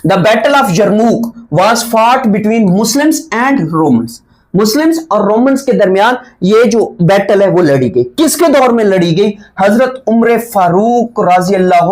The battle of यरमूक was fought between Muslims and Romans. Muslims और Romans के दरमियान ये जो बैटल है वो लड़ी गई। किसके दौर में लड़ी गई? हजरत उम्र फारूक रज़ी अल्लाह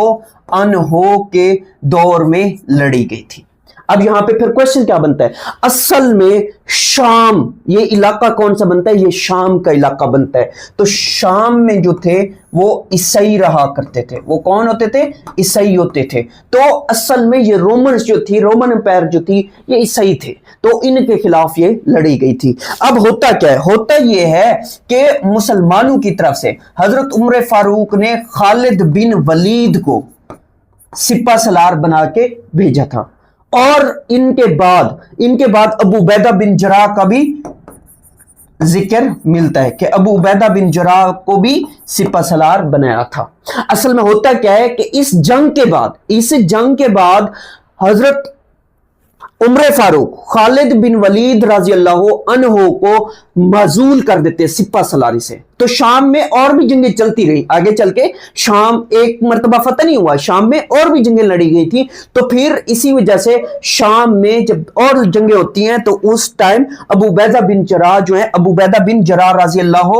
अन्हो के दौर में लड़ी गई थी। अब यहां पे फिर क्वेश्चन क्या बनता है? असल में शाम, ये इलाका कौन सा बनता है? ये शाम का इलाका बनता है। तो शाम में जो थे वो ईसाई रहा करते थे। वो कौन होते थे? ईसाई होते थे। तो असल में ये रोमन्स जो थी, रोमन एम्पायर जो थी, ये ईसाई थे, तो इनके खिलाफ ये लड़ी गई थी। अब होता क्या है? होता ये है कि मुसलमानों की तरफ से हजरत उम्र फारूक ने खालिद बिन वलीद को सिपा सलार बना के भेजा था, और इनके बाद अबू उबैदा बिन जराह का भी जिक्र मिलता है कि अबू उबैदा बिन जराह को भी सिपा सलार बनाया था। असल में होता क्या है कि इस जंग के बाद हजरत उम्र फारूक खालिद बिन वलीद रज़ी अल्लाह अन्हो को मजूल कर देते सिपा सलारी से। तो शाम में और भी जंगें चलती रही, आगे चल के शाम एक मर्तबा फतह नहीं हुआ, शाम में और भी जंगें लड़ी गई थी। तो फिर इसी वजह से शाम में जब और जंगें होती हैं तो उस टाइम अबू उबैदा बिन जराह जो है, अबू उबैदा बिन जराह रज़ी अल्लाह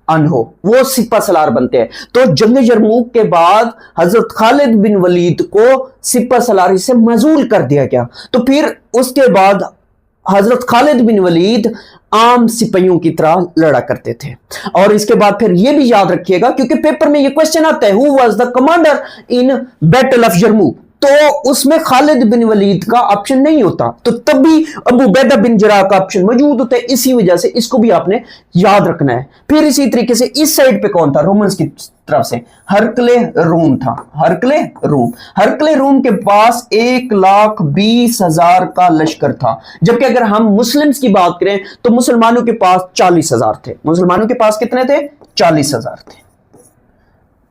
अन्हो, वो सिपा सलार बनते हैं। तो जंग यरमूक के बाद हजरत खालिद बिन वलीद को सिपा सलारी से मजूल कर दिया गया। तो फिर उसके बाद हजरत खालिद बिन वलीद आम सिपाहियों की तरह लड़ा करते थे। और इसके बाद फिर यह भी याद रखिएगा, क्योंकि पेपर में यह क्वेश्चन आता है, who was the commander in battle of यरमूक, तो उसमें खालिद बिन वलीद का ऑप्शन नहीं होता, तो तब भी अबू उबैदा बिन जराह का ऑप्शन मौजूद होता है। इसी वजह से इसको भी आपने याद रखना है। फिर इसी तरीके से इस साइड पे कौन था? रोमन्स की तरफ से हरकले रूम था। हरकले रूम के पास 1,20,000 का लश्कर था, जबकि अगर हम मुस्लिम्स की बात करें तो मुसलमानों के पास 40,000 थे। मुसलमानों के पास कितने थे? 40,000 थे।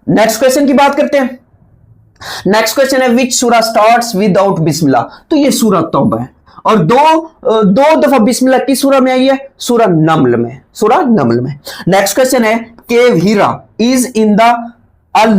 नेक्स्ट क्वेश्चन की बात करते हैं। नेक्स्ट क्वेश्चन है, विच सूरा स्टार्ट्स विदाउट बिस्मिल्लाह? तो ये सूरा तौबा है, और दो दफा बिस्मिल्लाह की सूरा में आई है, सूरा नमल में। नेक्स्ट क्वेश्चन है, cave Hira is in the Al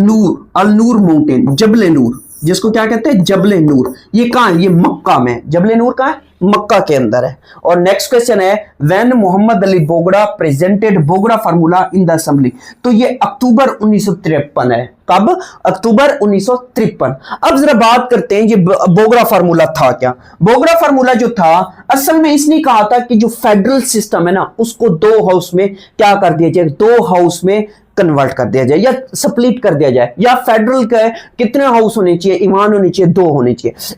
Noor mountain, Jabale Noor, जिसको क्या कहते हैं? जबले नूर। ये कहां है? ये मक्का में। जबले नूर कहां है? मक्का के अंदर है। और नेक्स्ट क्वेश्चन है, when Mohammad Ali Bogra presented Bogra formula in the assembly? तो ये अक्टूबर 1953 है। कब? अक्टूबर 1953। अब जरा बात करते हैं, ये बोगड़ा फार्मूला था क्या? बोगड़ा फार्मूला जो था, असल में इसने कहा था कि जो फेडरल सिस्टम है ना, उसको 2 हाउस में क्या कर दिया जाए? 2 हाउस में कन्वर्ट कर दिया जाए, या स्प्लिट कर दिया जाए, या फेडरल के कितने हाउस होने चाहिए? ईमान होने चाहिए, 2 होने चाहिए।